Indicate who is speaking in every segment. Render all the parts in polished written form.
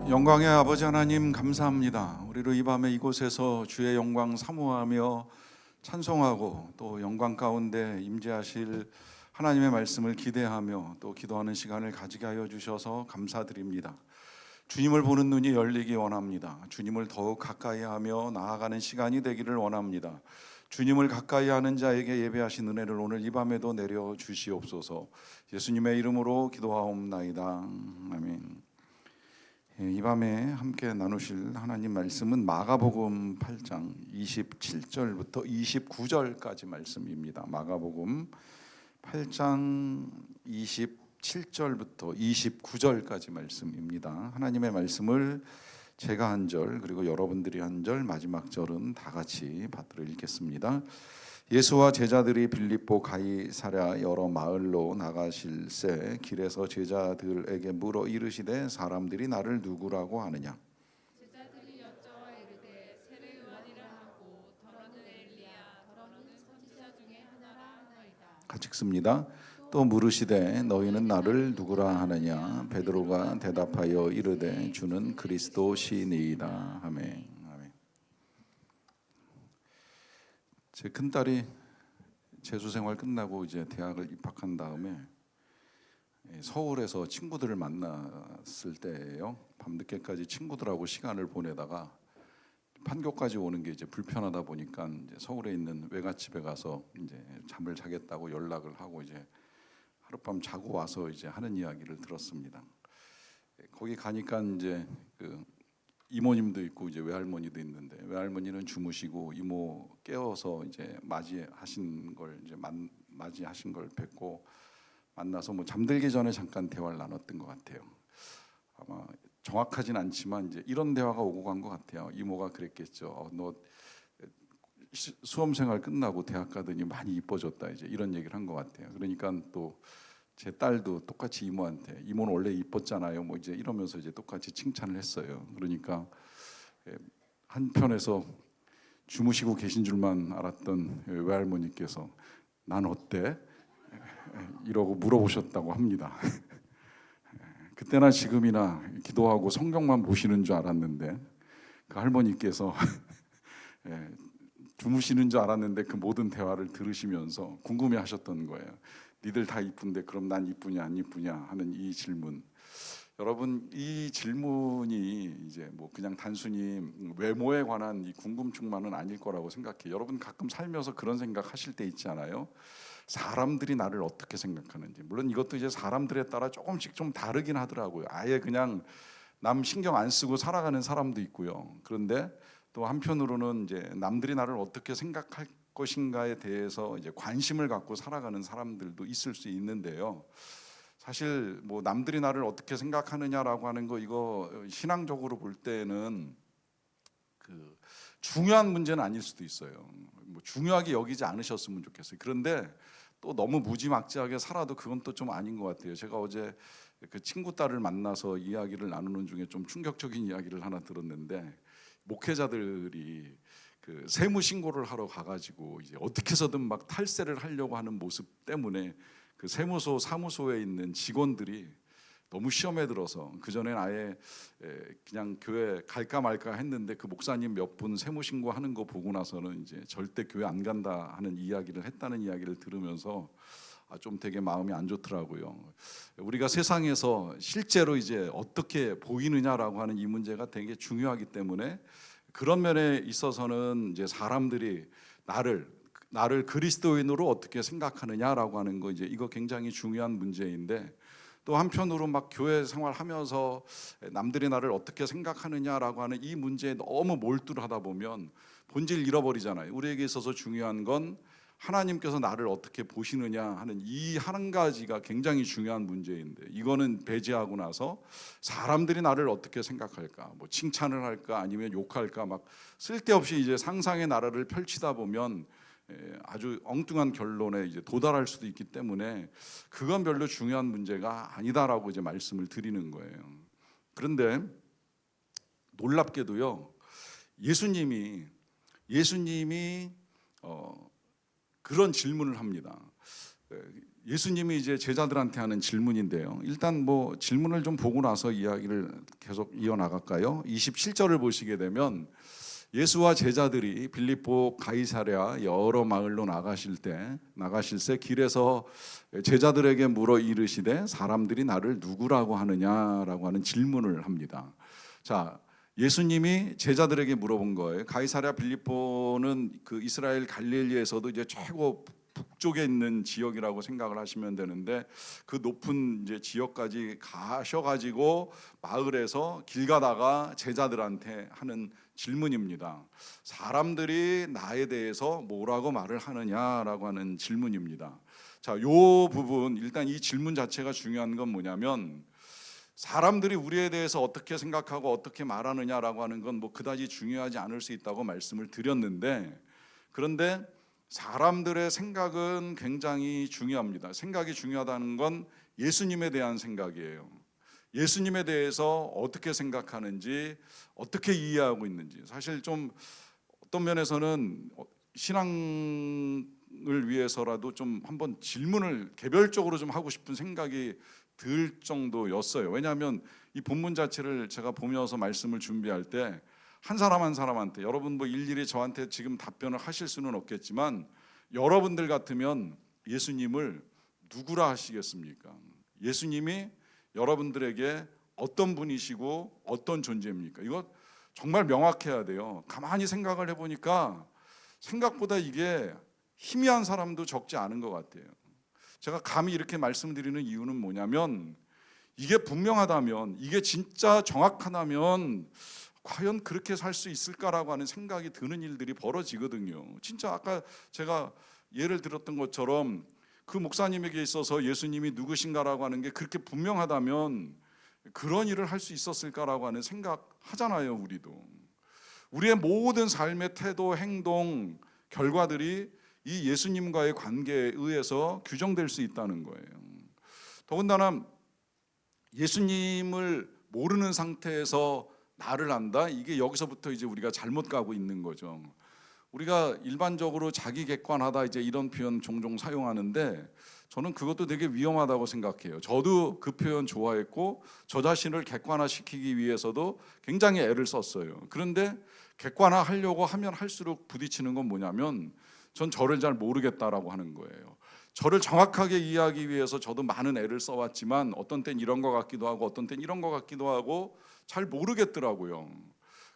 Speaker 1: 영광의 아버지 하나님 감사합니다. 우리를 이 밤에 이곳에서 주의 영광 사모하며 찬송하고 또 영광 가운데 임재하실 하나님의 말씀을 기대하며 또 기도하는 시간을 가지게 하여 주셔서 감사드립니다. 주님을 보는 눈이 열리기 원합니다. 주님을 더욱 가까이 하며 나아가는 시간이 되기를 원합니다. 주님을 가까이 하는 자에게 예배하신 은혜를 오늘 이 밤에도 내려 주시옵소서. 예수님의 이름으로 기도하옵나이다. 아멘. 이 밤에 함께 나누실 하나님 말씀은 마가복음 8장 27절부터 29절까지 말씀입니다. 마가복음 8장 27절부터 29절까지 말씀입니다. 하나님의 말씀을 제가 한 절 그리고 여러분들이 한 절 마지막 절은 다 같이 받들어 읽겠습니다. 예수와 제자들이 빌립보 가이사랴 여러 마을로 나가실새 길에서 제자들에게 물어 이르시되 사람들이 나를 누구라고 하느냐.
Speaker 2: 제자들이 여쭤와 이르되 세례 요한이라 하고 더러는 엘리야 더러는 선지자 중에 하나라 하나이다.
Speaker 1: 같이 읽습니다. 또 물으시되 너희는 나를 누구라 하느냐. 베드로가 대답하여 이르되 주는 그리스도시니이다. 아멘. 제 큰딸이 재수생활 끝나고 이제 대학을 입학한 다음에 서울에서 친구들을 만났을 때예요. 밤늦게까지 친구들하고 시간을 보내다가 판교까지 오는 게 이제 불편하다 보니까 이제 서울에 있는 외갓집에 가서 이제 잠을 자겠다고 연락을 하고 이제 하룻밤 자고 와서 이제 하는 이야기를 들었습니다. 거기 가니까 이제 그 이모님도 있고 이제 외할머니도 있는데 외할머니는 주무시고 이모 깨워서 이제 맞이하신 걸 이제 맞이하신 걸 뵙고 만나서 뭐 잠들기 전에 잠깐 대화를 나눴던 것 같아요. 아마 정확하진 않지만 이제 이런 대화가 오고 간 것 같아요. 이모가 그랬겠죠. 너 수험생활 끝나고 대학 가더니 많이 이뻐졌다 이제 이런 얘기를 한 것 같아요. 그러니까 또 제 딸도 똑같이 이모한테 이모는 원래 이뻤잖아요. 뭐 이제 이러면서 이제 똑같이 칭찬을 했어요. 그러니까 한편에서 주무시고 계신 줄만 알았던 외할머니께서 난 어때? 이러고 물어보셨다고 합니다. 그때나 지금이나 기도하고 성경만 보시는 줄 알았는데 그 할머니께서 주무시는 줄 알았는데 그 모든 대화를 들으시면서 궁금해하셨던 거예요. 니들 다 이쁜데 그럼 난 이쁘냐 안 이쁘냐 하는 이 질문. 여러분 이 질문이 이제 뭐 그냥 단순히 외모에 관한 이 궁금증만은 아닐 거라고 생각해요. 여러분 가끔 살면서 그런 생각하실 때 있지 않아요? 사람들이 나를 어떻게 생각하는지. 물론 이것도 이제 사람들에 따라 조금씩 좀 다르긴 하더라고요. 아예 그냥 남 신경 안 쓰고 살아가는 사람도 있고요. 그런데 또 한편으로는 이제 남들이 나를 어떻게 생각할 것인가에 대해서 이제 관심을 갖고 살아가는 사람들도 있을 수 있는데요. 사실 뭐 남들이 나를 어떻게 생각하느냐라고 하는 거 이거 신앙적으로 볼 때는 그 중요한 문제는 아닐 수도 있어요. 뭐 중요하게 여기지 않으셨으면 좋겠어요. 그런데 또 너무 무지막지하게 살아도 그건 또 좀 아닌 것 같아요. 제가 어제 그 친구 딸을 만나서 이야기를 나누는 중에 좀 충격적인 이야기를 하나 들었는데 목회자들이 그 세무 신고를 하러 가가지고 이제 어떻게 해서든 막 탈세를 하려고 하는 모습 때문에 그 세무소 사무소에 있는 직원들이 너무 시험에 들어서 그 전엔 아예 그냥 교회 갈까 말까 했는데 그 목사님 몇 분 세무 신고하는 거 보고 나서는 이제 절대 교회 안 간다 하는 이야기를 했다는 이야기를 들으면서 좀 되게 마음이 안 좋더라고요. 우리가 세상에서 실제로 이제 어떻게 보이느냐라고 하는 이 문제가 되게 중요하기 때문에 그런 면에 있어서는 이제 사람들이 나를 그리스도인으로 어떻게 생각하느냐라고 하는 거 이제 이거 굉장히 중요한 문제인데 또 한편으로 막 교회 생활하면서 남들이 나를 어떻게 생각하느냐라고 하는 이 문제에 너무 몰두를 하다 보면 본질 잃어버리잖아요. 우리에게 있어서 중요한 건 하나님께서 나를 어떻게 보시느냐 하는 이 한 가지가 굉장히 중요한 문제인데 이거는 배제하고 나서 사람들이 나를 어떻게 생각할까, 뭐 칭찬을 할까 아니면 욕할까 막 쓸데없이 이제 상상의 나라를 펼치다 보면 아주 엉뚱한 결론에 이제 도달할 수도 있기 때문에 그건 별로 중요한 문제가 아니다라고 이제 말씀을 드리는 거예요. 그런데 놀랍게도요, 예수님이 그런 질문을 합니다. 예수님이 이제 제자들한테 하는 질문인데요. 일단 뭐 질문을 좀 보고 나서 이야기를 계속 이어나갈까요? 27절을 보시게 되면 예수와 제자들이 빌립보 가이사랴 여러 마을로 나가실새 길에서 제자들에게 물어 이르시되 사람들이 나를 누구라고 하느냐라고 하는 질문을 합니다. 자, 예수님이 제자들에게 물어본 거예요. 가이사랴 빌립보는 그 이스라엘 갈릴리에서도 이제 최고 북쪽에 있는 지역이라고 생각을 하시면 되는데, 그 높은 이제 지역까지 가셔가지고 마을에서 길 가다가 제자들한테 하는 질문입니다. 사람들이 나에 대해서 뭐라고 말을 하느냐라고 하는 질문입니다. 자, 요 부분 일단 이 질문 자체가 중요한 건 뭐냐면, 사람들이 우리에 대해서 어떻게 생각하고 어떻게 말하느냐라고 하는 건 뭐 그다지 중요하지 않을 수 있다고 말씀을 드렸는데, 그런데 사람들의 생각은 굉장히 중요합니다. 생각이 중요하다는 건 예수님에 대한 생각이에요. 예수님에 대해서 어떻게 생각하는지, 어떻게 이해하고 있는지. 사실 좀 어떤 면에서는 신앙을 위해서라도 좀 한번 질문을 개별적으로 좀 하고 싶은 생각이 들 정도였어요. 왜냐하면 이 본문 자체를 제가 보면서 말씀을 준비할 때 한 사람 한 사람한테, 여러분 뭐 일일이 저한테 지금 답변을 하실 수는 없겠지만, 여러분들 같으면 예수님을 누구라 하시겠습니까? 예수님이 여러분들에게 어떤 분이시고 어떤 존재입니까? 이거 정말 명확해야 돼요. 가만히 생각을 해보니까 생각보다 이게 희미한 사람도 적지 않은 것 같아요. 제가 감히 이렇게 말씀드리는 이유는 뭐냐면, 이게 분명하다면, 이게 진짜 정확하다면 과연 그렇게 살 수 있을까라고 하는 생각이 드는 일들이 벌어지거든요. 진짜 아까 제가 예를 들었던 것처럼 그 목사님에게 있어서 예수님이 누구신가라고 하는 게 그렇게 분명하다면 그런 일을 할 수 있었을까라고 하는 생각 하잖아요. 우리도 우리의 모든 삶의 태도, 행동, 결과들이 이 예수님과의 관계에 의해서 규정될 수 있다는 거예요. 더군다나 예수님을 모르는 상태에서 나를 안다? 이게 여기서부터 이제 우리가 잘못 가고 있는 거죠. 우리가 일반적으로 자기 객관하다 이제 이런 표현 종종 사용하는데, 저는 그것도 되게 위험하다고 생각해요. 저도 그 표현 좋아했고 저 자신을 객관화시키기 위해서도 굉장히 애를 썼어요. 그런데 객관화하려고 하면 할수록 부딪히는 건 뭐냐면, 전 저를 잘 모르겠다라고 하는 거예요. 저를 정확하게 이해하기 위해서 저도 많은 애를 써왔지만 어떤 땐 이런 것 같기도 하고 어떤 땐 이런 것 같기도 하고 잘 모르겠더라고요.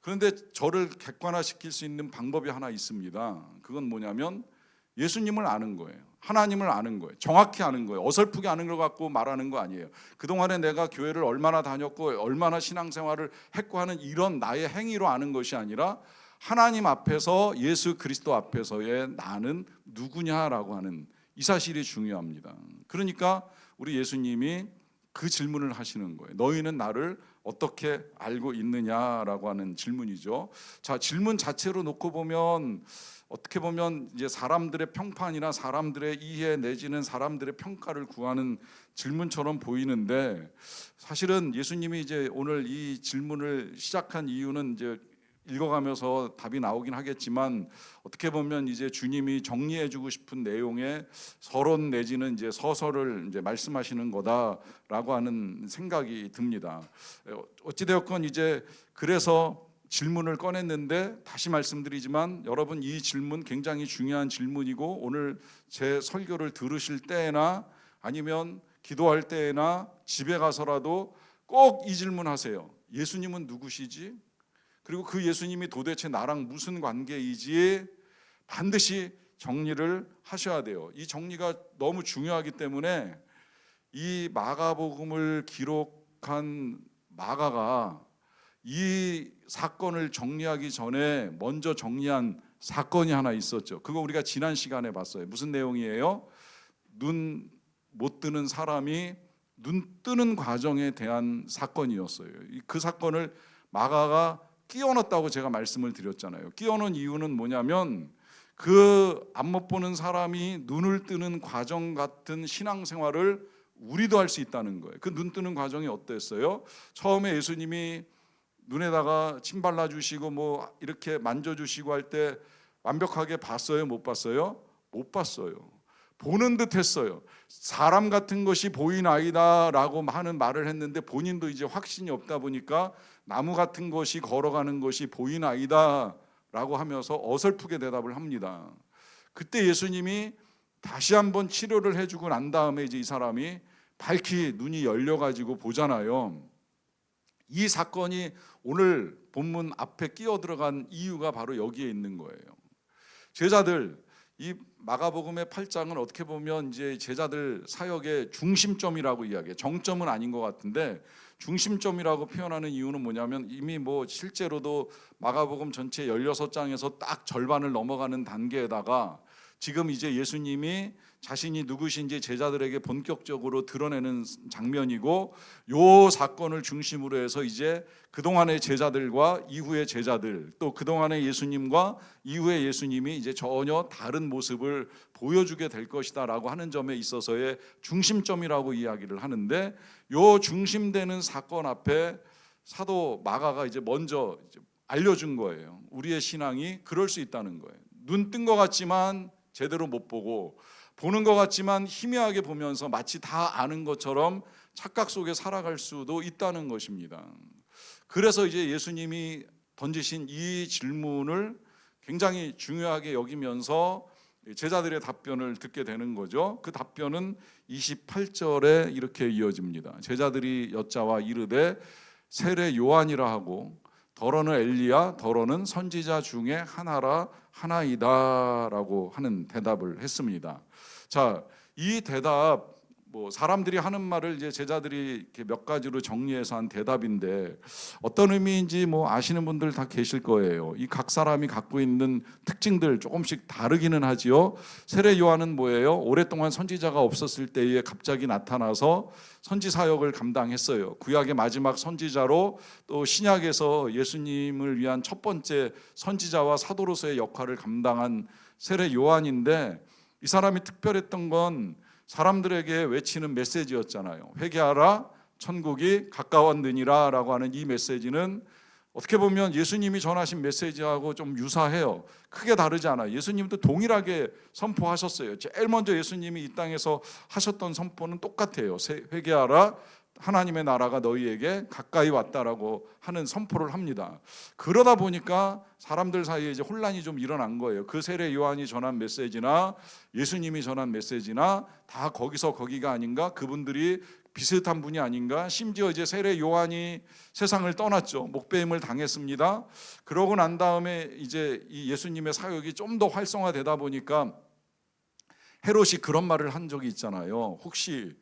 Speaker 1: 그런데 저를 객관화시킬 수 있는 방법이 하나 있습니다. 그건 뭐냐면 예수님을 아는 거예요. 하나님을 아는 거예요. 정확히 아는 거예요. 어설프게 아는 것 같고 말하는 거 아니에요. 그동안에 내가 교회를 얼마나 다녔고 얼마나 신앙생활을 했고 하는 이런 나의 행위로 아는 것이 아니라, 하나님 앞에서, 예수 그리스도 앞에서의 나는 누구냐라고 하는 이 사실이 중요합니다. 그러니까 우리 예수님이 그 질문을 하시는 거예요. 너희는 나를 어떻게 알고 있느냐라고 하는 질문이죠. 자, 질문 자체로 놓고 보면 어떻게 보면 이제 사람들의 평판이나 사람들의 이해 내지는 사람들의 평가를 구하는 질문처럼 보이는데, 사실은 예수님이 이제 오늘 이 질문을 시작한 이유는 이제 읽어가면서 답이 나오긴 하겠지만, 어떻게 보면 이제 주님이 정리해주고 싶은 내용의 서론 내지는 이제 서설을 이제 말씀하시는 거다라고 하는 생각이 듭니다. 어찌되었건 이제 그래서 질문을 꺼냈는데, 다시 말씀드리지만 여러분, 이 질문 굉장히 중요한 질문이고, 오늘 제 설교를 들으실 때나 아니면 기도할 때나 집에 가서라도 꼭 이 질문하세요. 예수님은 누구시지? 그리고 그 예수님이 도대체 나랑 무슨 관계이지? 반드시 정리를 하셔야 돼요. 이 정리가 너무 중요하기 때문에 이 마가복음을 기록한 마가가 이 사건을 정리하기 전에 먼저 정리한 사건이 하나 있었죠. 그거 우리가 지난 시간에 봤어요. 무슨 내용이에요? 눈 못 뜨는 사람이 눈 뜨는 과정에 대한 사건이었어요. 그 사건을 마가가 끼워 넣었다고 제가 말씀을 드렸잖아요. 끼워 넣은 이유는 뭐냐면, 그 앞 못 보는 사람이 눈을 뜨는 과정 같은 신앙생활을 우리도 할 수 있다는 거예요. 그 눈 뜨는 과정이 어땠어요? 처음에 예수님이 눈에다가 침 발라주시고 뭐 이렇게 만져주시고 할 때 완벽하게 봤어요? 못 봤어요? 못 봤어요. 보는 듯 했어요. 사람 같은 것이 보이나이다라고 하는 말을 했는데 본인도 이제 확신이 없다 보니까 나무 같은 것이 걸어가는 것이 보이나이다라고 하면서 어설프게 대답을 합니다. 그때 예수님이 다시 한번 치료를 해주고 난 다음에 이제 이 사람이 밝히 눈이 열려가지고 보잖아요. 이 사건이 오늘 본문 앞에 끼어 들어간 이유가 바로 여기에 있는 거예요. 제자들, 이 마가복음의 8장은 어떻게 보면 이제 제자들 사역의 중심점이라고 이야기해요. 정점은 아닌 것 같은데 중심점이라고 표현하는 이유는 뭐냐면 이미 뭐 실제로도 마가복음 전체 16장에서 딱 절반을 넘어가는 단계에다가 지금 이제 예수님이 자신이 누구신지 제자들에게 본격적으로 드러내는 장면이고, 요 사건을 중심으로 해서 이제 그동안의 제자들과 이후의 제자들, 또 그동안의 예수님과 이후의 예수님이 이제 전혀 다른 모습을 보여주게 될 것이다 라고 하는 점에 있어서의 중심점이라고 이야기를 하는데, 요 중심되는 사건 앞에 사도 마가가 이제 먼저 알려준 거예요. 우리의 신앙이 그럴 수 있다는 거예요. 눈 뜬 것 같지만 제대로 못 보고, 보는 것 같지만 희미하게 보면서 마치 다 아는 것처럼 착각 속에 살아갈 수도 있다는 것입니다. 그래서 이제 예수님이 던지신 이 질문을 굉장히 중요하게 여기면서 제자들의 답변을 듣게 되는 거죠. 그 답변은 28절에 이렇게 이어집니다. 제자들이 여짜와 이르되 세례 요한이라 하고 더러는 엘리야 더러는 선지자 중에 하나이다라고 하는 대답을 했습니다. 자, 이 대답 뭐 사람들이 하는 말을 이제 제자들이 이렇게 몇 가지로 정리해서 한 대답인데 어떤 의미인지 뭐 아시는 분들 다 계실 거예요. 이 각 사람이 갖고 있는 특징들 조금씩 다르기는 하지요. 세례 요한은 뭐예요? 오랫동안 선지자가 없었을 때에 갑자기 나타나서 선지 사역을 감당했어요. 구약의 마지막 선지자로, 또 신약에서 예수님을 위한 첫 번째 선지자와 사도로서의 역할을 감당한 세례 요한인데, 이 사람이 특별했던 건 사람들에게 외치는 메시지였잖아요. 회개하라, 천국이 가까웠느니라 라고 하는 이 메시지는 어떻게 보면 예수님이 전하신 메시지하고 좀 유사해요. 크게 다르지 않아요. 예수님도 동일하게 선포하셨어요. 제일 먼저 예수님이 이 땅에서 하셨던 선포는 똑같아요. 회개하라, 하나님의 나라가 너희에게 가까이 왔다라고 하는 선포를 합니다. 그러다 보니까 사람들 사이에 이제 혼란이 좀 일어난 거예요. 그 세례 요한이 전한 메시지나 예수님이 전한 메시지나 다 거기서 거기가 아닌가? 그분들이 비슷한 분이 아닌가? 심지어 이제 세례 요한이 세상을 떠났죠. 목배임을 당했습니다. 그러고 난 다음에 이제 이 예수님의 사역이 좀 더 활성화되다 보니까 헤롯이 그런 말을 한 적이 있잖아요. 혹시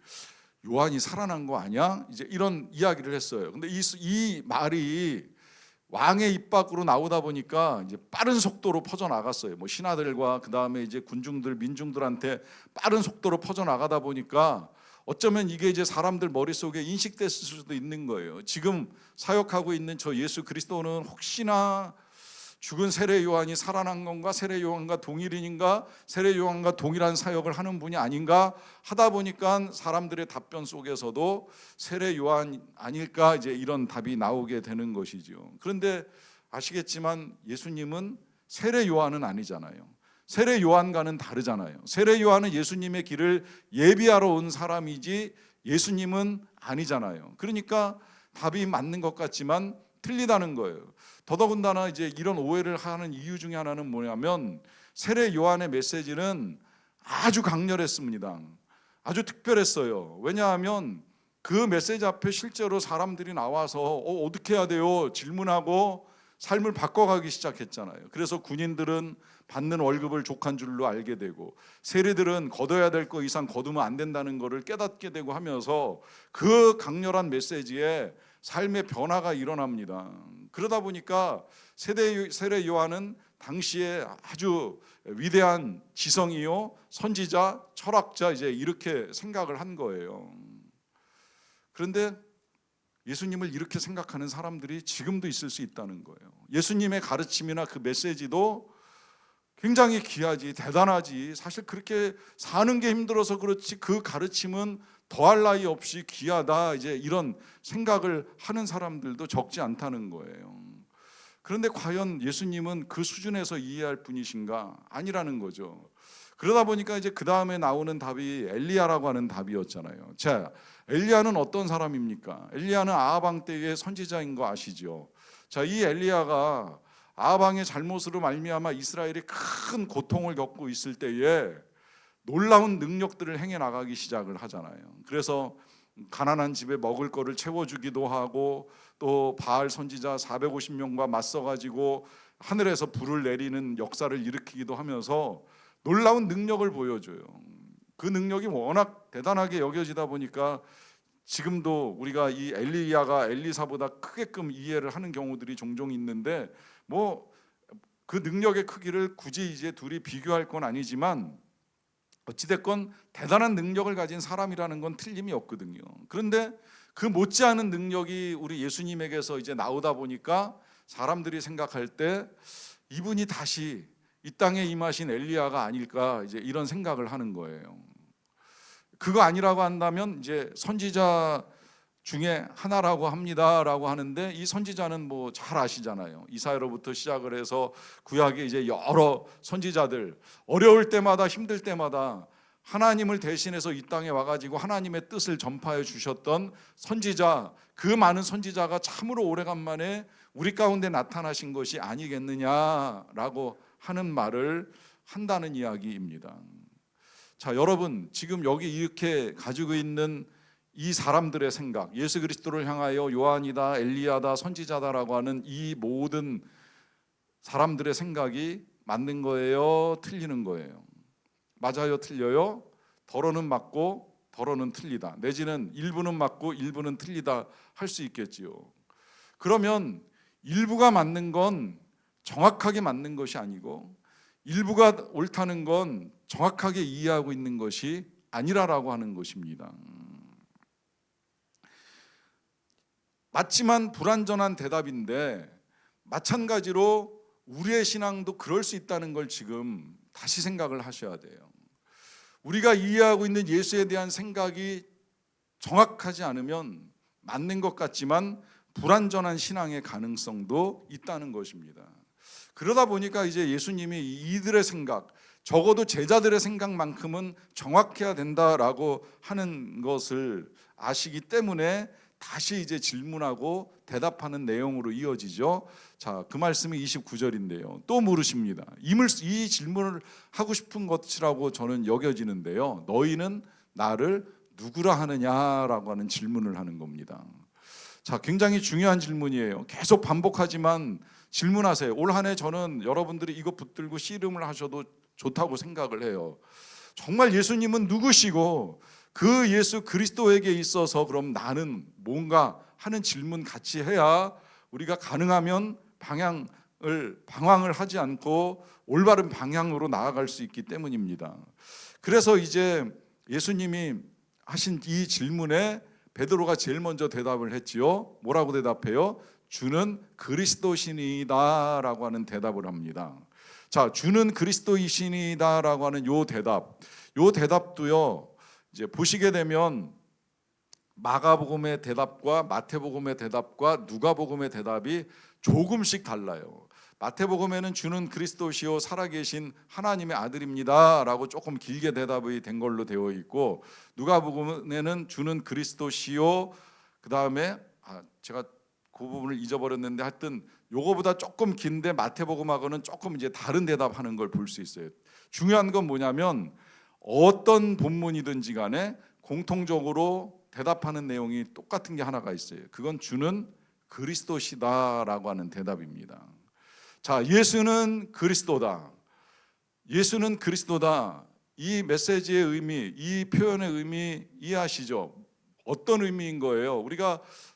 Speaker 1: 요한이 살아난 거 아니야? 이제 이런 이야기를 했어요. 근데 이 말이 왕의 입 밖으로 나오다 보니까 이제 빠른 속도로 퍼져나갔어요. 뭐 신하들과 그 다음에 이제 군중들, 민중들한테 빠른 속도로 퍼져나가다 보니까 어쩌면 이게 이제 사람들 머릿속에 인식됐을 수도 있는 거예요. 지금 사역하고 있는 저 예수 그리스도는 혹시나 죽은 세례 요한이 살아난 건가, 세례 요한과 동일인인가, 세례 요한과 동일한 사역을 하는 분이 아닌가 하다 보니까 사람들의 답변 속에서도 세례 요한 아닐까, 이제 이런 답이 나오게 되는 것이죠. 그런데 아시겠지만 예수님은 세례 요한은 아니잖아요. 세례 요한과는 다르잖아요. 세례 요한은 예수님의 길을 예비하러 온 사람이지 예수님은 아니잖아요. 그러니까 답이 맞는 것 같지만 틀리다는 거예요. 더더군다나 이제 이런 오해를 하는 이유 중에 하나는 뭐냐면 세례 요한의 메시지는 아주 강렬했습니다. 아주 특별했어요. 왜냐하면 그 메시지 앞에 실제로 사람들이 나와서 어떻게 해야 돼요? 질문하고 삶을 바꿔가기 시작했잖아요. 그래서 군인들은 받는 월급을 족한 줄로 알게 되고, 세리들은 거둬야 될 거 이상 거두면 안 된다는 것을 깨닫게 되고 하면서 그 강렬한 메시지에 삶의 변화가 일어납니다. 그러다 보니까 세례 요한은 당시에 아주 위대한 지성이요, 선지자, 철학자, 이제 이렇게 생각을 한 거예요. 그런데 예수님을 이렇게 생각하는 사람들이 지금도 있을 수 있다는 거예요. 예수님의 가르침이나 그 메시지도 굉장히 귀하지, 대단하지, 사실 그렇게 사는 게 힘들어서 그렇지 그 가르침은 더할 나위 없이 귀하다, 이제 이런 생각을 하는 사람들도 적지 않다는 거예요. 그런데 과연 예수님은 그 수준에서 이해할 분이신가? 아니라는 거죠. 그러다 보니까 이제 그 다음에 나오는 답이 엘리야라고 하는 답이었잖아요. 자, 엘리야는 어떤 사람입니까? 엘리야는 아합 왕 때의 선지자인 거 아시죠? 자, 이 엘리야가 아합 왕의 잘못으로 말미암아 이스라엘이 큰 고통을 겪고 있을 때에 놀라운 능력들을 행해 나가기 시작을 하잖아요. 그래서 가난한 집에 먹을 거를 채워주기도 하고 또 바알 선지자 450명과 맞서가지고 하늘에서 불을 내리는 역사를 일으키기도 하면서 놀라운 능력을 보여줘요. 그 능력이 워낙 대단하게 여겨지다 보니까 지금도 우리가 이 엘리야가 엘리사보다 크게끔 이해를 하는 경우들이 종종 있는데 뭐 그 능력의 크기를 굳이 이제 둘이 비교할 건 아니지만 어찌됐건 대단한 능력을 가진 사람이라는 건 틀림이 없거든요. 그런데 그 못지않은 능력이 우리 예수님에게서 이제 나오다 보니까 사람들이 생각할 때 이분이 다시 이 땅에 임하신 엘리야가 아닐까 이제 이런 생각을 하는 거예요. 그거 아니라고 한다면 이제 선지자 중에 하나라고 합니다라고 하는데 이 선지자는 뭐 잘 아시잖아요. 이사야로부터 시작을 해서 구약에 이제 여러 선지자들 어려울 때마다 힘들 때마다 하나님을 대신해서 이 땅에 와가지고 하나님의 뜻을 전파해 주셨던 선지자, 그 많은 선지자가 참으로 오래간만에 우리 가운데 나타나신 것이 아니겠느냐라고 하는 말을 한다는 이야기입니다. 자, 여러분 지금 여기 이렇게 가지고 있는 이 사람들의 생각, 예수 그리스도를 향하여 요한이다, 엘리야다, 선지자다라고 하는 이 모든 사람들의 생각이 맞는 거예요? 틀리는 거예요? 맞아요? 틀려요? 덜어는 맞고 덜어는 틀리다. 내지는 일부는 맞고 일부는 틀리다 할 수 있겠지요. 그러면 일부가 맞는 건 정확하게 맞는 것이 아니고 일부가 옳다는 건 정확하게 이해하고 있는 것이 아니라라고 하는 것입니다. 맞지만 불완전한 대답인데 마찬가지로 우리의 신앙도 그럴 수 있다는 걸 지금 다시 생각을 하셔야 돼요. 우리가 이해하고 있는 예수에 대한 생각이 정확하지 않으면 맞는 것 같지만 불완전한 신앙의 가능성도 있다는 것입니다. 그러다 보니까 이제 예수님이 이들의 생각, 적어도 제자들의 생각만큼은 정확해야 된다라고 하는 것을 아시기 때문에 다시 이제 질문하고 대답하는 내용으로 이어지죠. 자, 그 말씀이 29절인데요. 또 물으십니다. 이 질문을 하고 싶은 것이라고 저는 여겨지는데요. 너희는 나를 누구라 하느냐라고 하는 질문을 하는 겁니다. 자, 굉장히 중요한 질문이에요. 계속 반복하지만 질문하세요. 올 한 해 저는 여러분들이 이거 붙들고 씨름을 하셔도 좋다고 생각을 해요. 정말 예수님은 누구시고 그 예수 그리스도에게 있어서 그럼 나는 뭔가 하는 질문 같이 해야 우리가 가능하면 방황을 하지 않고 올바른 방향으로 나아갈 수 있기 때문입니다. 그래서 이제 예수님이 하신 이 질문에 베드로가 제일 먼저 대답을 했지요. 뭐라고 대답해요? 주는 그리스도시니다라고 하는 대답을 합니다. 자, 주는 그리스도이시니다라고 하는 요 대답도요. 이제 보시게 되면 마가복음의 대답과 마태복음의 대답과 누가복음의 대답이 조금씩 달라요. 마태복음에는 주는 그리스도시요 살아계신 하나님의 아들입니다라고 조금 길게 대답이 된 걸로 되어 있고 누가복음에는 주는 그리스도시요 그다음에 제가 그 부분을 잊어버렸는데 하여튼 요거보다 조금 긴데 마태복음하고는 조금 이제 다른 대답하는 걸 볼 수 있어요. 중요한 건 뭐냐면 어떤 본문이든지 간에 공통적으로 대답하는 내용이 똑같은 게 하나가 있어요. 그건 주는 그리스도시다라고 하는 대답입니다. 자, 예수는 그리스도다. 예수는 그리스도다. 이 메시지의 의미, 이 표현의 의미 이해하시죠? 어떤 의미인 거예요?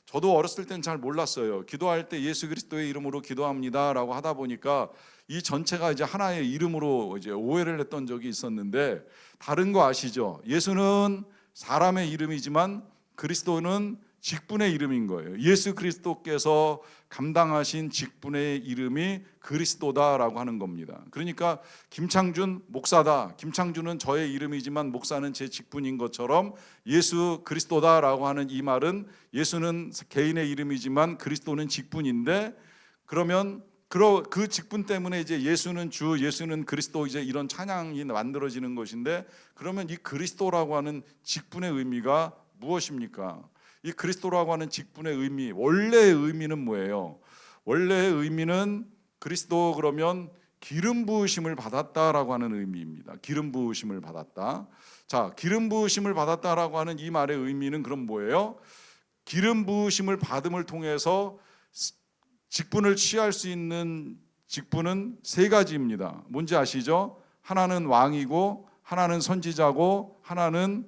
Speaker 1: 저도 어렸을 땐 잘 몰랐어요. 기도할 때 예수 그리스도의 이름으로 기도합니다라고 하다 보니까 이 전체가 이제 하나의 이름으로 이제 오해를 했던 적이 있었는데 다른 거 아시죠? 예수는 사람의 이름이지만 그리스도는 직분의 이름인 거예요. 예수 그리스도께서 감당하신 직분의 이름이 그리스도다라고 하는 겁니다. 그러니까 김창준 목사다. 김창준은 저의 이름이지만 목사는 제 직분인 것처럼 예수 그리스도다라고 하는 이 말은 예수는 개인의 이름이지만 그리스도는 직분인데 그러면 그 직분 때문에 이제 예수는 주, 예수는 그리스도, 이제 이런 찬양이 만들어지는 것인데, 그러면 이 그리스도라고 하는 직분의 의미가 무엇입니까? 이 그리스도라고 하는 직분의 의미, 원래의 의미는 뭐예요? 원래의 의미는 그리스도 그러면 기름 부으심을 받았다라고 하는 의미입니다. 기름 부으심을 받았다. 자, 기름 부으심을 받았다라고 하는 이 말의 의미는 그럼 뭐예요? 기름 부으심을 받음을 통해서 직분을 취할 수 있는 직분은 세 가지입니다. 뭔지 아시죠? 하나는 왕이고, 하나는 선지자고, 하나는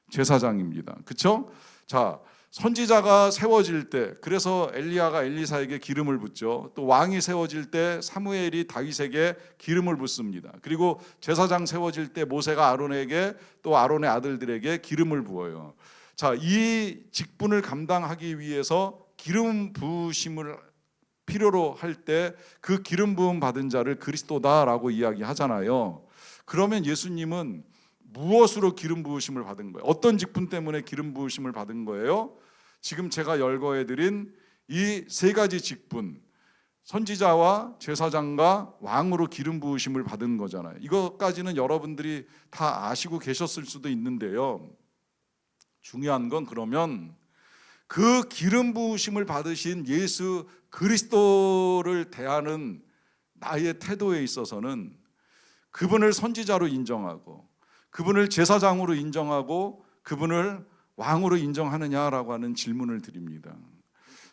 Speaker 1: 제사장입니다. 그렇죠? 자, 선지자가 세워질 때, 그래서 엘리야가 엘리사에게 기름을 붓죠. 또 왕이 세워질 때 사무엘이 다윗에게 기름을 붓습니다. 그리고 제사장 세워질 때 모세가 아론에게, 또 아론의 아들들에게 기름을 부어요. 자, 이 직분을 감당하기 위해서 기름 부으심을 필요로 할 때 그 기름 부음 받은 자를 그리스도다라고 이야기하잖아요. 그러면 예수님은 무엇으로 기름 부으심을 받은 거예요? 어떤 직분 때문에 기름 부으심을 받은 거예요? 지금 제가 열거해 드린 이 세 가지 직분, 선지자와 제사장과 왕으로 기름 부으심을 받은 거잖아요. 이것까지는 여러분들이 다 아시고 계셨을 수도 있는데요. 중요한 건 그러면 그 기름 부으심을 받으신 예수 그리스도를 대하는 나의 태도에 있어서는 그분을 선지자로 인정하고, 그분을 제사장으로 인정하고, 그분을 왕으로 인정하느냐라고 하는 질문을 드립니다.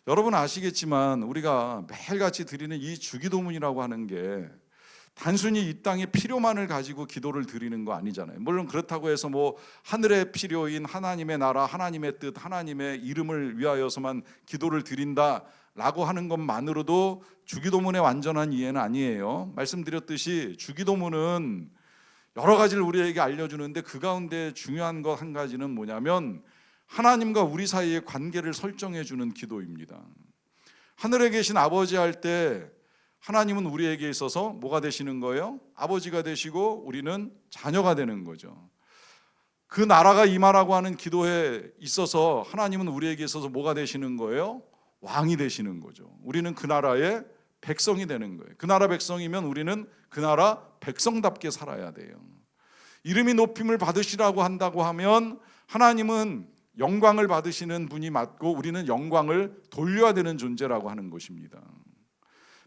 Speaker 1: 여러분 아시겠지만 우리가 매일같이 드리는 이 주기도문이라고 하는 게 단순히 이 땅의 필요만을 가지고 기도를 드리는 거 아니잖아요. 물론 그렇다고 해서 뭐 하늘의 필요인 하나님의 나라, 하나님의 뜻, 하나님의 이름을 위하여서만 기도를 드린다라고 하는 것만으로도 주기도문의 완전한 이해는 아니에요. 말씀드렸듯이 주기도문은 여러 가지를 우리에게 알려주는데 그 가운데 중요한 것 한 가지는 뭐냐면 하나님과 우리 사이의 관계를 설정해 주는 기도입니다. 하늘에 계신 아버지 할 때 하나님은 우리에게 있어서 뭐가 되시는 거예요? 아버지가 되시고 우리는 자녀가 되는 거죠. 그 나라가 임하라고 하는 기도에 있어서 하나님은 우리에게 있어서 뭐가 되시는 거예요? 왕이 되시는 거죠. 우리는 그 나라의 백성이 되는 거예요. 그 나라 백성이면 우리는 그 나라 백성답게 살아야 돼요. 이름이 높임을 받으시라고 한다고 하면 하나님은 영광을 받으시는 분이 맞고 우리는 영광을 돌려야 되는 존재라고 하는 것입니다.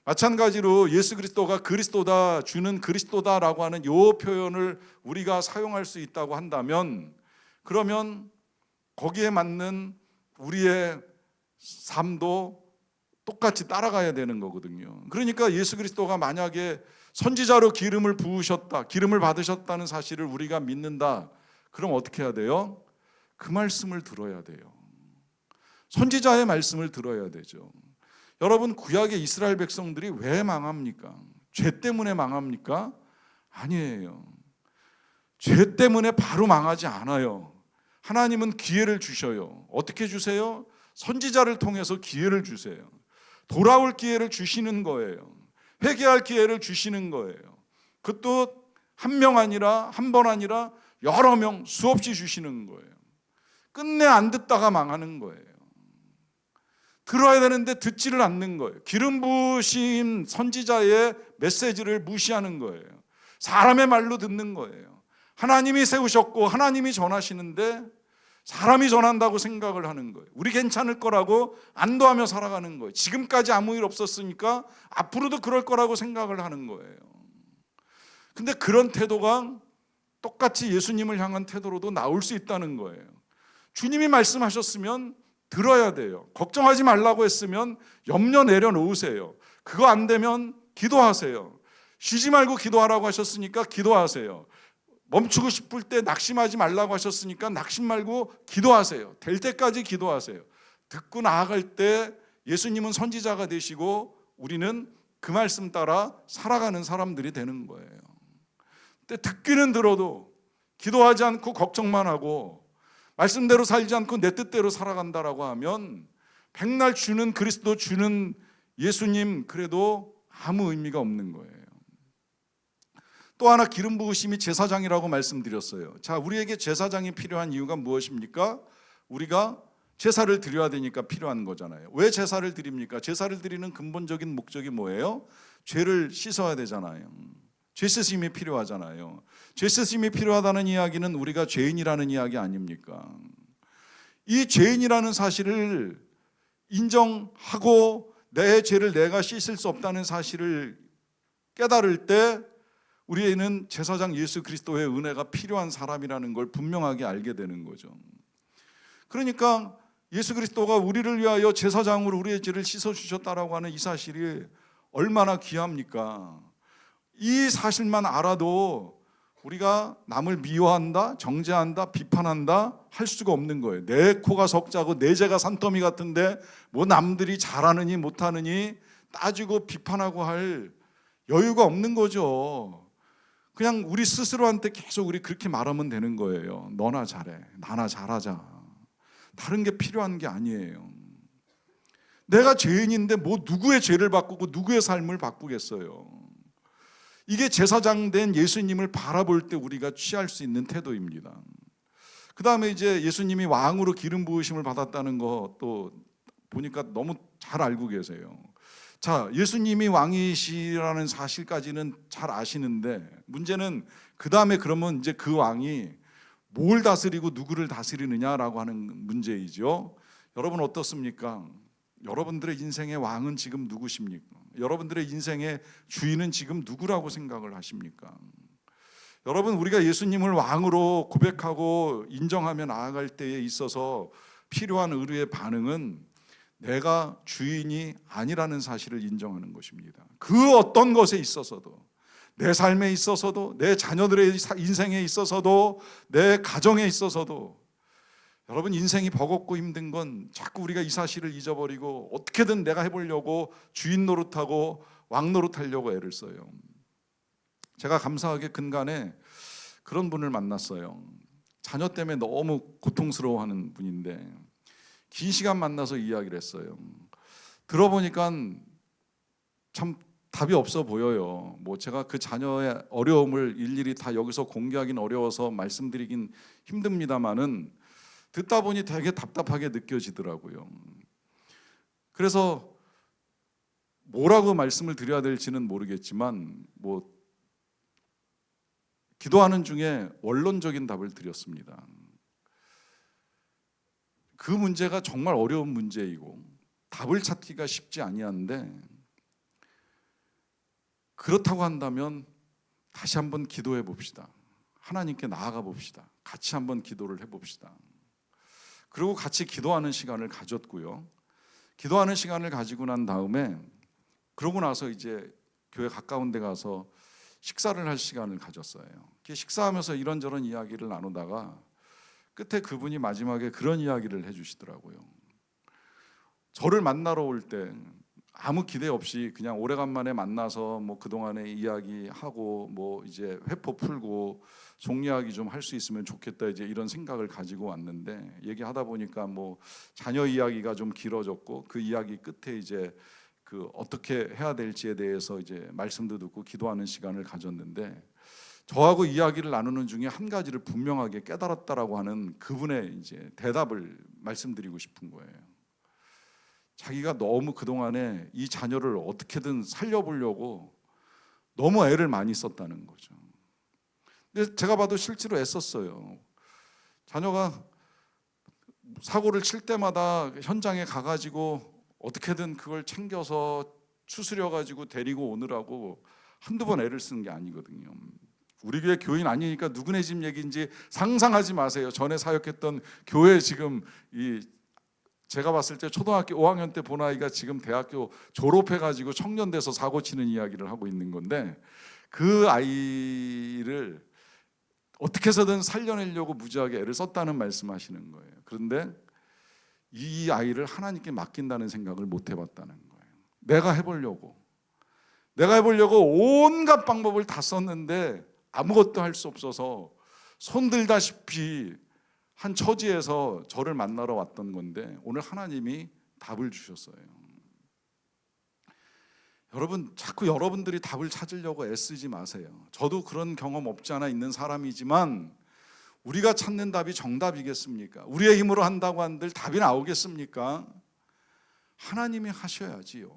Speaker 1: 마찬가지로 예수 그리스도가 그리스도다, 주는 그리스도다라고 하는 이 표현을 우리가 사용할 수 있다고 한다면, 그러면 거기에 맞는 우리의 삶도 똑같이 따라가야 되는 거거든요. 그러니까 예수 그리스도가 만약에 선지자로 기름을 부으셨다, 기름을 받으셨다는 사실을 우리가 믿는다, 그럼 어떻게 해야 돼요? 그 말씀을 들어야 돼요. 선지자의 말씀을 들어야 되죠. 여러분, 구약의 이스라엘 백성들이 왜 망합니까? 죄 때문에 망합니까? 아니에요. 죄 때문에 바로 망하지 않아요. 하나님은 기회를 주셔요. 어떻게 주세요? 선지자를 통해서 기회를 주세요. 돌아올 기회를 주시는 거예요. 회개할 기회를 주시는 거예요. 그것도 한 명 아니라, 한 번 아니라 여러 명 수없이 주시는 거예요. 끝내 안 듣다가 망하는 거예요. 들어야 되는데 듣지를 않는 거예요. 기름 부으신 선지자의 메시지를 무시하는 거예요. 사람의 말로 듣는 거예요. 하나님이 세우셨고 하나님이 전하시는데 사람이 전한다고 생각을 하는 거예요. 우리 괜찮을 거라고 안도하며 살아가는 거예요. 지금까지 아무 일 없었으니까 앞으로도 그럴 거라고 생각을 하는 거예요. 근데 그런 태도가 똑같이 예수님을 향한 태도로도 나올 수 있다는 거예요. 주님이 말씀하셨으면 들어야 돼요. 걱정하지 말라고 했으면 염려 내려놓으세요. 그거 안 되면 기도하세요. 쉬지 말고 기도하라고 하셨으니까 기도하세요. 멈추고 싶을 때 낙심하지 말라고 하셨으니까 낙심 말고 기도하세요. 될 때까지 기도하세요. 듣고 나아갈 때 예수님은 선지자가 되시고 우리는 그 말씀 따라 살아가는 사람들이 되는 거예요. 근데 듣기는 들어도 기도하지 않고 걱정만 하고 말씀대로 살지 않고 내 뜻대로 살아간다라고 하면 백날 주는 그리스도, 주는 예수님, 그래도 아무 의미가 없는 거예요. 또 하나 기름 부으심이 제사장이라고 말씀드렸어요. 자, 우리에게 제사장이 필요한 이유가 무엇입니까? 우리가 제사를 드려야 되니까 필요한 거잖아요. 왜 제사를 드립니까? 제사를 드리는 근본적인 목적이 뭐예요? 죄를 씻어야 되잖아요. 죄 씻음이 필요하잖아요. 죄 씻음이 필요하다는 이야기는 우리가 죄인이라는 이야기 아닙니까? 이 죄인이라는 사실을 인정하고 내 죄를 내가 씻을 수 없다는 사실을 깨달을 때 우리는 제사장 예수 그리스도의 은혜가 필요한 사람이라는 걸 분명하게 알게 되는 거죠. 그러니까 예수 그리스도가 우리를 위하여 제사장으로 우리의 죄를 씻어주셨다라고 하는 이 사실이 얼마나 귀합니까? 이 사실만 알아도 우리가 남을 미워한다, 정죄한다, 비판한다 할 수가 없는 거예요. 내 코가 석자고 내 죄가 산더미 같은데 뭐 남들이 잘하느니 못하느니 따지고 비판하고 할 여유가 없는 거죠. 그냥 우리 스스로한테 계속 우리 그렇게 말하면 되는 거예요. 너나 잘해, 나나 잘하자. 다른 게 필요한 게 아니에요. 내가 죄인인데 뭐 누구의 죄를 바꾸고 누구의 삶을 바꾸겠어요. 이게 제사장 된 예수님을 바라볼 때 우리가 취할 수 있는 태도입니다. 그 다음에 이제 예수님이 왕으로 기름 부으심을 받았다는 것도 보니까 너무 잘 알고 계세요. 자, 예수님이 왕이시라는 사실까지는 잘 아시는데 문제는 그 다음에 그러면 이제 그 왕이 뭘 다스리고 누구를 다스리느냐라고 하는 문제이죠. 여러분 어떻습니까? 여러분들의 인생의 왕은 지금 누구십니까? 여러분들의 인생의 주인은 지금 누구라고 생각을 하십니까? 여러분, 우리가 예수님을 왕으로 고백하고 인정하며 나아갈 때에 있어서 필요한 의뢰의 반응은 내가 주인이 아니라는 사실을 인정하는 것입니다. 그 어떤 것에 있어서도, 내 삶에 있어서도, 내 자녀들의 인생에 있어서도, 내 가정에 있어서도, 여러분 인생이 버겁고 힘든 건 자꾸 우리가 이 사실을 잊어버리고 어떻게든 내가 해보려고 주인 노릇하고 왕 노릇하려고 애를 써요. 제가 감사하게 근간에 그런 분을 만났어요. 자녀 때문에 너무 고통스러워하는 분인데 긴 시간 만나서 이야기를 했어요. 들어보니까 참 답이 없어 보여요. 뭐 제가 그 자녀의 어려움을 일일이 다 여기서 공개하기는 어려워서 말씀드리긴 힘듭니다만은 듣다 보니 되게 답답하게 느껴지더라고요. 그래서 뭐라고 말씀을 드려야 될지는 모르겠지만 뭐 기도하는 중에 원론적인 답을 드렸습니다. 그 문제가 정말 어려운 문제이고 답을 찾기가 쉽지 아니한데 그렇다고 한다면 다시 한번 기도해 봅시다. 하나님께 나아가 봅시다. 같이 한번 기도를 해 봅시다. 그리고 같이 기도하는 시간을 가졌고요. 기도하는 시간을 가지고 난 다음에 그러고 나서 이제 교회 가까운 데 가서 식사를 할 시간을 가졌어요. 식사하면서 이런저런 이야기를 나누다가 끝에 그분이 마지막에 그런 이야기를 해주시더라고요. 저를 만나러 올 때 아무 기대 없이 그냥 오래간만에 만나서 뭐 그동안의 이야기하고 뭐 이제 회포 풀고 속 이야기 좀 할 수 있으면 좋겠다 이제 이런 생각을 가지고 왔는데 얘기하다 보니까 뭐 자녀 이야기가 좀 길어졌고 그 이야기 끝에 이제 그 어떻게 해야 될지에 대해서 이제 말씀도 듣고 기도하는 시간을 가졌는데 저하고 이야기를 나누는 중에 한 가지를 분명하게 깨달았다라고 하는 그분의 이제 대답을 말씀드리고 싶은 거예요. 자기가 너무 그동안에 이 자녀를 어떻게든 살려보려고 너무 애를 많이 썼다는 거죠. 근데 제가 봐도 실제로 애썼어요. 자녀가 사고를 칠 때마다 현장에 가가지고 어떻게든 그걸 챙겨서 추스려가지고 데리고 오느라고 한두 번 애를 쓰는 게 아니거든요. 우리 교회 교인 아니니까 누구네 집 얘기인지 상상하지 마세요. 전에 사역했던 교회 지금 제가 봤을 때 초등학교 5학년 때 본 아이가 지금 대학교 졸업해가지고 청년 돼서 사고 치는 이야기를 하고 있는 건데 그 아이를 어떻게 해서든 살려내려고 무지하게 애를 썼다는 말씀하시는 거예요. 그런데 이 아이를 하나님께 맡긴다는 생각을 못 해봤다는 거예요. 내가 해보려고 온갖 방법을 다 썼는데 아무것도 할 수 없어서 손들다시피 한 처지에서 저를 만나러 왔던 건데 오늘 하나님이 답을 주셨어요. 여러분 자꾸 여러분들이 답을 찾으려고 애쓰지 마세요. 저도 그런 경험 없지 않아 있는 사람이지만 우리가 찾는 답이 정답이겠습니까? 우리의 힘으로 한다고 한들 답이 나오겠습니까? 하나님이 하셔야지요.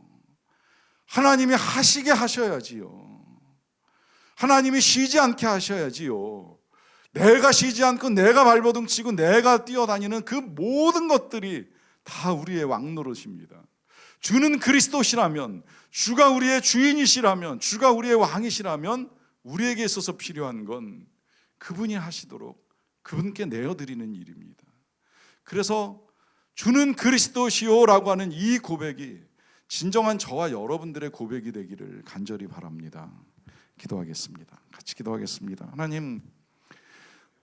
Speaker 1: 하나님이 하시게 하셔야지요. 하나님이 쉬지 않게 하셔야지요. 내가 쉬지 않고 내가 발버둥 치고 내가 뛰어다니는 그 모든 것들이 다 우리의 왕노릇입니다. 주는 그리스도시라면, 주가 우리의 주인이시라면, 주가 우리의 왕이시라면 우리에게 있어서 필요한 건 그분이 하시도록 그분께 내어드리는 일입니다. 그래서 주는 그리스도시요라고 하는 이 고백이 진정한 저와 여러분들의 고백이 되기를 간절히 바랍니다. 기도하겠습니다. 같이 기도하겠습니다. 하나님,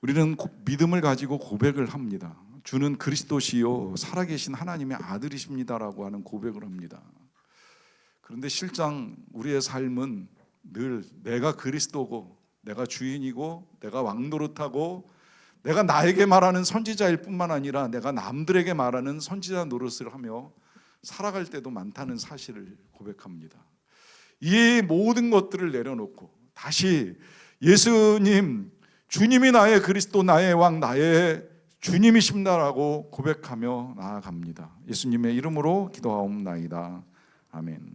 Speaker 1: 우리는 믿음을 가지고 고백을 합니다. 주는 그리스도시요 살아계신 하나님의 아들이십니다라고 하는 고백을 합니다. 그런데 실상 우리의 삶은 늘 내가 그리스도고, 내가 주인이고, 내가 왕노릇하고, 내가 나에게 말하는 선지자일 뿐만 아니라 내가 남들에게 말하는 선지자 노릇을 하며 살아갈 때도 많다는 사실을 고백합니다. 이 모든 것들을 내려놓고 다시 예수님, 주님이 나의 그리스도, 나의 왕, 나의 주님이십니다라고 고백하며 나아갑니다. 예수님의 이름으로 기도하옵나이다. 아멘.